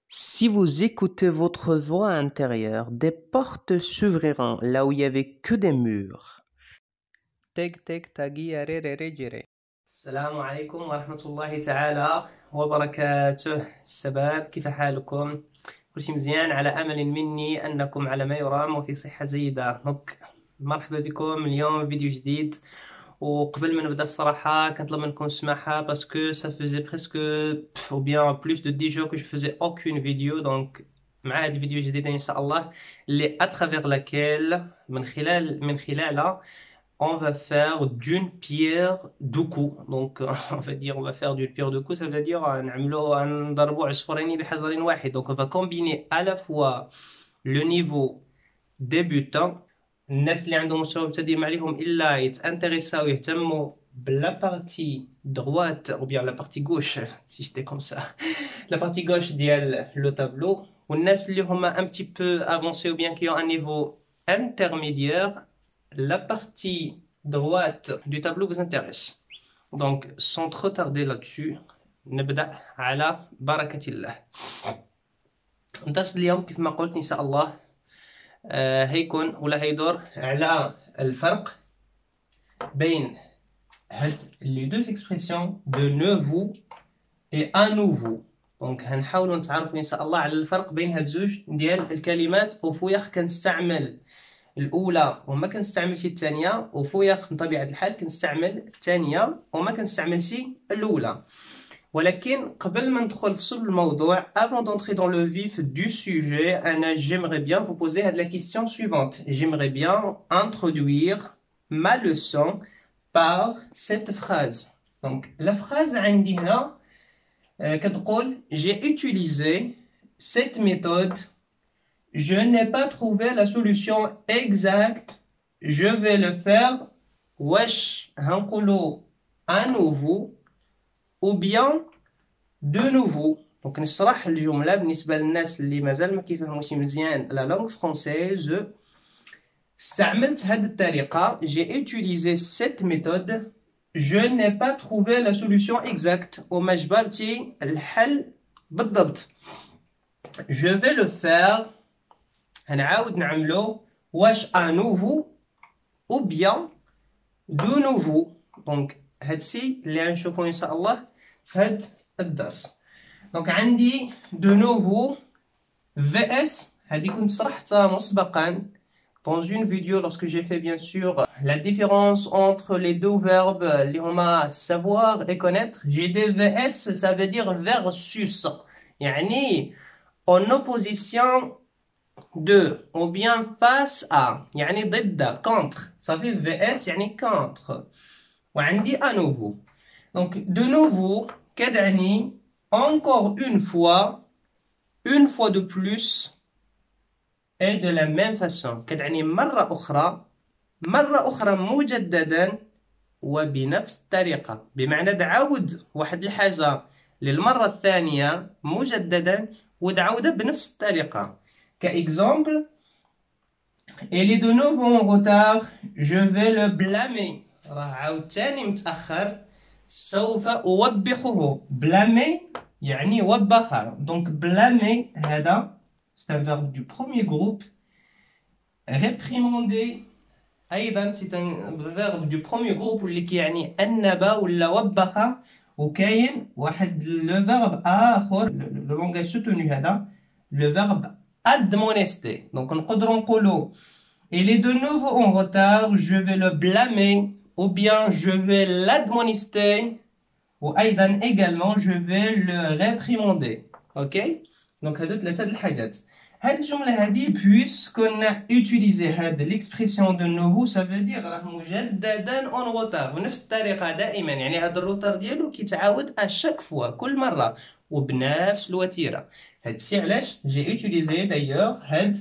Si vous écoutez votre voix intérieure, des portes s'ouvriront là où il n'y avait que des murs. تك تك تاقي ريري ريجري. السلام عليكم ورحمة الله تعالى وبركاته. الشباب كيف حالكم؟ كل شيء مزيان على أمل مني أنكم على ما يرام وفي صحة جيدة. مرحبا بكم اليوم فيديو جديد. وقبل ما نبدا الصراحه كنطلب منكم السماحه باسكو ça faisait presque ou bien plus de 10 jours que je faisais aucune vidéo. donc مع هذه الفيديو الجديده ان شاء الله اللي à travers laquelle من خلالها on va faire d'une pierre deux coups. donc on va dire on va faire d'une pierre deux coups, ça veut dire نضربوا عصفورين بحجر واحد. donc on va combiner à la fois le niveau débutant. الناس اللي عندهم مستوى مبتدئ ما عليهم الا يتانتريساو ويهتموا بلا بارتي droite ou bien la partie gauche si c'était comme ça la partie gauche ديال لو تابلو. والناس اللي هما un petit peu avancés ou bien qui ont un niveau intermédiaire, la partie droite du tableau vous intéresse. donc sans trop tarder là-dessus نبدأ على بركة الله. الدرس اليوم كيف ما قلت ان شاء الله هيكون ولا هيدور على الفرق بين هاد لي دوز اكسبرسيون دو نوفو اي ان نوفو. دونك هنحاولوا نتعرفوا ان شاء الله على الفرق بين هاد زوج ديال الكلمات. وفوياخ كنستعمل الاولى وما كنستعملش الثانيه، وفوياخ من طبيعه الحال كنستعمل الثانيه وما كنستعملش الاولى. ولكن قبل ما ندخل في صلب الموضوع avant d'entrer dans le vif du sujet j'aimerais bien vous poser la question suivante. J'aimerais bien introduire ma leçon par cette phrase. donc la phrase عندي هنا كتقول j'ai utilisé cette méthode, je n'ai pas trouvé la solution exacte, je vais le faire واش هنقولوا à nouveau ou bien de nouveau. donc نشرح الجملة بالنسبة للناس اللي مازال ما كيفهموش مزيان la langue française. استعملت هذه الطريقة j'ai utilisé cette méthode, je n'ai pas trouvé la solution exacte وما جبرتي الحل بالضبط. je vais le faire هنعاود نعملو واش à nouveau ou bien de nouveau. donc هادشي اللي غنشوفو ان شاء الله في هاد الدرس. دونك عندي دو نوفو VS هادي كنت شرحتها مسبقا dans une vidéo lorsque j'ai fait bien sûr la différence entre les deux verbes اللي هما savoir et connaître. j'ai des VS, ça veut dire versus يعني en opposition de ou bien face à يعني ضد contre, ça fait VS يعني contre. وعندي à nouveau. donc de nouveau كتعني encore une fois de plus et de la même façon. كتعني مرة أخرى مجددا وبنفس الطريقة. بمعنى تعاود واحد الحاجة للمرة الثانية مجددا وتعاودها بنفس الطريقة. كإكزامبل il est de nouveau en retard, je vais le blâmer. راه عاود تاني متأخر سوف أوبخه. blâmer يعني وبخ. donc blâmer هذا c'est un verbe du premier groupe. réprimander أيضا c'est un verbe du premier groupe واللي كيعني أنب ولا وبخ. وكاين واحد le verbe آخر le langage soutenu هذا le verbe admonester. donc نقدروا نقولوا il est de nouveau en retard, je vais le blâmer ou bien je vais l'admonester ou أيضا également je vais le réprimander. ok donc هادو ثلاثة د الحاجات. هاد الجملة هادي puisqu'on a utilisé هاد l'expression de nouveau ça veut dire راه مجددا en retard بنفس الطريقة دائما. يعني هاد الروتار ديالو كيتعاود à chaque fois كل مرة وبنفس الوتيرة. هادشي علاش j'ai utilisé d'ailleurs هاد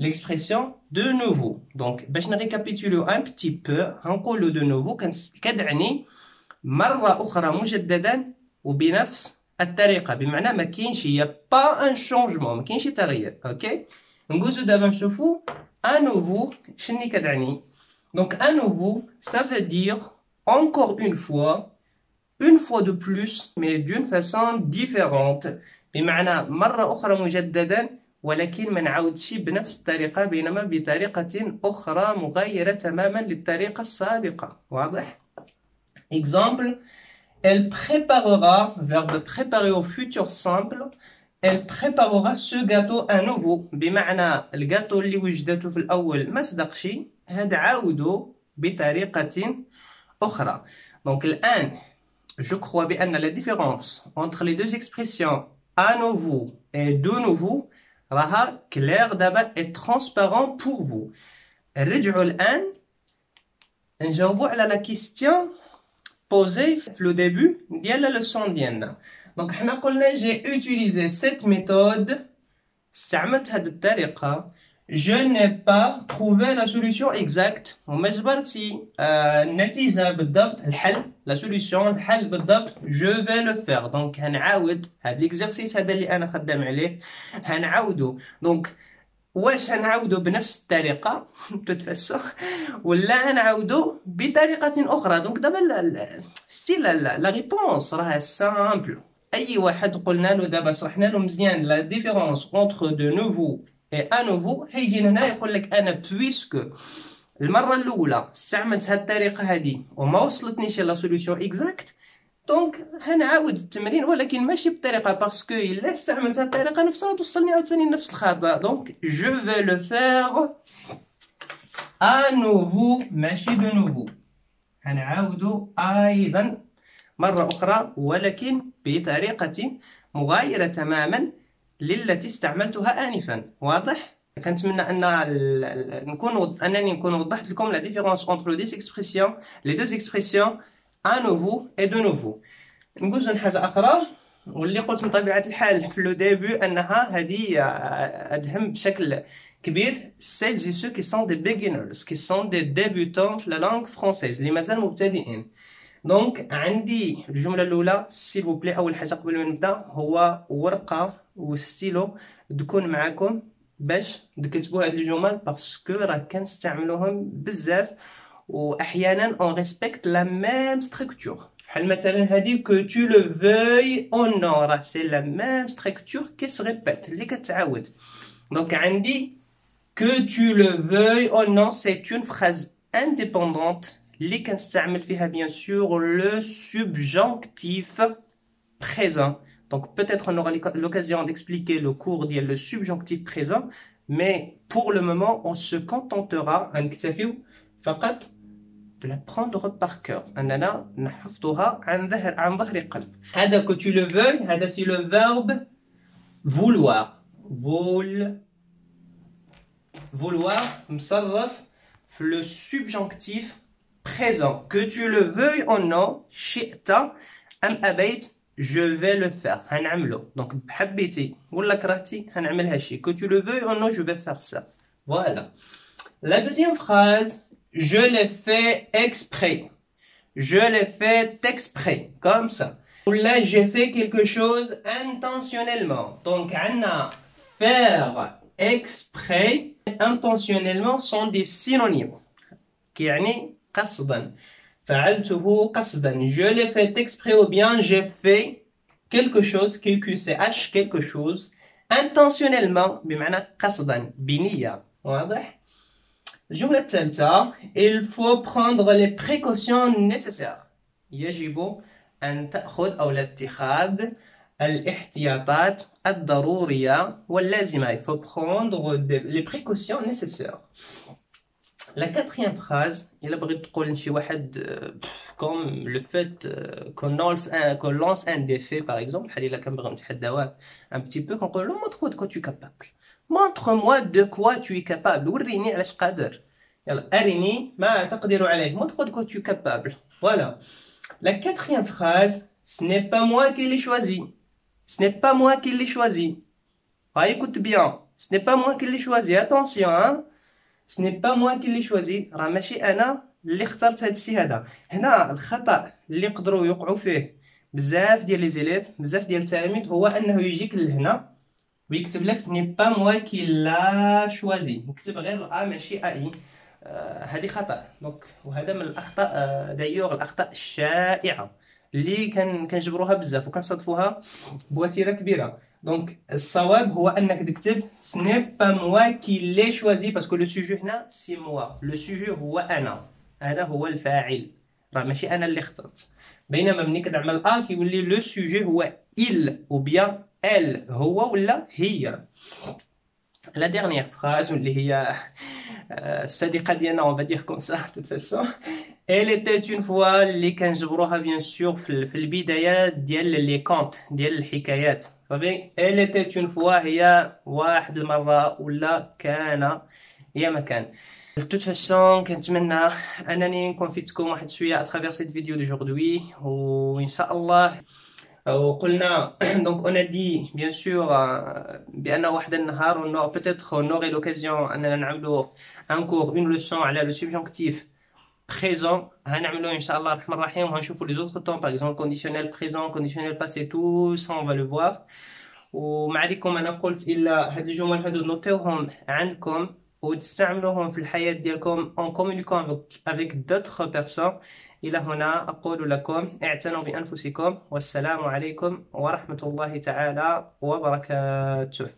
l'expression de nouveau. donc باش نريكابيتوليو un petit peu هنقولو de nouveau كتعني مرة أخرى مجددا وبنفس الطريقة. بمعنى ما كاينش يا با ان شونجمون، ما كاينش تغيير. اوكي نجوزو دابا نشوفو à nouveau شني كتعني. donc à nouveau ça veut dire encore une fois de plus mais d'une façon différente. بمعنى مرة أخرى مجددا، ولكن ما نعاودش بنفس الطريقة، بينما بطريقة أخرى مغايرة تماما للطريقة السابقة. واضح؟ Exemple, elle préparera, verbe préparer au futur simple, elle préparera ce gâteau à nouveau. بمعنى الجاتو اللي وجدته في الأول ما صدقش، هذا عاودو بطريقة أخرى. Donc الآن je crois بأن la différence entre les deux expressions à nouveau et de nouveau راها claire دابا et transparent pour vous. نرجعوا الآن نجاوبوا على la question posée في le début ديال la leçon ديالنا. Donc حنا قلنا j'ai utilisé cette méthode، استعملت هذه الطريقة. Je n'ai pas trouvé la solution exacte، وما جبرتي النتيجة بالضبط، الحل la solution الحل بالضبط. Je vais le faire، donc هنعاود هذا l'exercice هذا اللي أنا خدام عليه هنعاودو. donc واش هنعاودو بنفس الطريقة تتفسر ولا هنعاودو بطريقة أخرى؟ donc دابا ستيل لا ريبونس راها سامبل. أي واحد قلنا له دابا شرحنا له مزيان لا ديفيرونس entre de nouveau et à nouveau، هيجي هنا يقول لك أنا بويسكو المرة الأولى استعملت هاد الطريقة هادي وما وصلتنيش لا سوليوشن إكزاكت، دونك هنعاود التمرين ولكن ماشي بطريقة، باسكو إلا استعملت هاد الطريقة نفسها توصلني عاوتاني لنفس الخطأ. دونك جو في لو فيغ à nouveau ماشي دو نوفو، هنعاودو أيضا مرة أخرى ولكن بطريقة مغايرة تماما للتي استعملتها آنفا. واضح؟ كنتمنى أنني نكون وضحت لكم la différence entre les deux expressions à nouveau et de nouveau. نقولوا حاجة أخرى واللي قلت من طبيعة الحال في لو ديبي أنها هذه أدهم بشكل كبير celles et ceux qui sont des beginners، qui sont des débutants في la langue française، اللي مازال مبتدئين. دونك عندي الجملة الأولى سيل فو بلي، أول حاجة قبل ما نبدأ هو ورقة وستيلو تكون معاكم باش تكتبوا هاد الجمل، باسكو راه كنستعملوهم بزاف وأحيانا اون ريسبكت لا ميم ستركتور. بحال مثلا هادي كو تو لو فوي او نو، راه سي لا ميم ستركتور كي سريبيت اللي كتعاود. دونك عندي كو تو لو فوي او نو سي اون فراز انديبوندونت اللي كنستعمل فيها bien sûr le subjonctif présent. Donc peut-être on aura l'occasion d'expliquer le cours ديال le subjonctif présent, mais pour le moment on se contentera نكتفيو فقط de l'apprendre par cœur، أننا نحفظها عن ظهر قلب. هذا que tu le veuilles، هذا c'est le verbe vouloir. vouloir مصرف في le subjonctif présent. Que tu le veuilles ou non، شئت أم أبيت، je vais le faire، هنعمله. donc حبيتي ولا كرهتي هنعمل هالشي. que tu le veuilles ou non je vais faire ça. voilà. la deuxième phrase، je l'ai fait exprès. je l'ai fait exprès comme ça. ولا j'ai fait quelque chose intentionnellement. donc عنا faire exprès intentionnellement sont des synonymes، يعني قصدا، فعلته قصدا. je l'ai fait exprès ou bien j'ai fait quelque chose QQCH quelque chose intentionnellement بمعنى قصدا بنية. واضح؟ الجملة الثالثة il faut prendre les précautions nécessaires. يجب أن تأخذ أو الاتخاذ الاحتياطات الضرورية واللازمة. il faut prendre les précautions nécessaires. La quatrième phrase، إلا بغيت تقول شي واحد comme le fait qu'on lance un défi par exemple، بحال إلا كنبغيو نتحداوه un petit peu كنقول له montre-moi de quoi tu es capable، montre-moi de quoi tu es capable، وريني علاش قادر، يلا أرني ما تقدر عليه، montre-moi de quoi tu es capable. voilà. La quatrième phrase، ce n'est pas moi qui l'ai choisi، ce n'est pas moi qui l'ai choisi. écoute bien، ce n'est pas moi qui l'ai choisi، attention hein. ce n'est pas moi qui l'ai choisi، راه ماشي انا اللي اخترت هذا الشيء هذا. هنا الخطا اللي يقدروا يوقعوا فيه بزاف ديال لي زيليف، بزاف ديال التلاميذ، هو انه يجيك لهنا ويكتب لك ce n'est pas moi qui l'a choisi، يكتب غير ا ماشي اي. هذه خطا. دونك وهذا من الاخطاء دايوغ الاخطاء الشائعه اللي كنجبروها بزاف وكنصادفوها بوتيره كبيره. Donc, الصواب هو أنك تكتب ce n'est pas moi qui l'ai choisi parce que le sujet هنا c'est moi. Le sujet هو أنا هو الفاعل. راه ماشي أنا اللي اخترت. بينما ملي كنعمل كيولي le sujet هو il ou bien elle هو ولا هي. La dernière phrase اللي هي الصديقة ديالنا on va dire comme ça de toute façon. Elle était une fois اللي كنجبروها bien sûr في البدايات ديال لي كونت ديال الحكايات صافي. Elle était une fois هي واحد المرة ولا كان يا ما كان. De toute façon كنتمنى انني نكون فدتكم واحد شوية à travers cette vidéo d'aujourd'hui وان شاء الله. وقلنا donc on a dit bien sûr بأن واحد النهار on peut-être on aurait l'occasion أننا نعملوا un cours une leçon على le subjonctif présent. هنعملوا إن شاء الله الرحمن الرحيم وهنشوفوا les autres temps par exemple conditionnel présent conditionnel passé tout ça on va le voir. وما عليكم أنا قلت إلا هاد الجمل هادو نوتيوهم عندكم وتستعملوهم في الحياة ديالكم en communiquant avec d'autres personnes. إلى هنا أقول لكم اعتنوا بأنفسكم والسلام عليكم ورحمة الله تعالى وبركاته.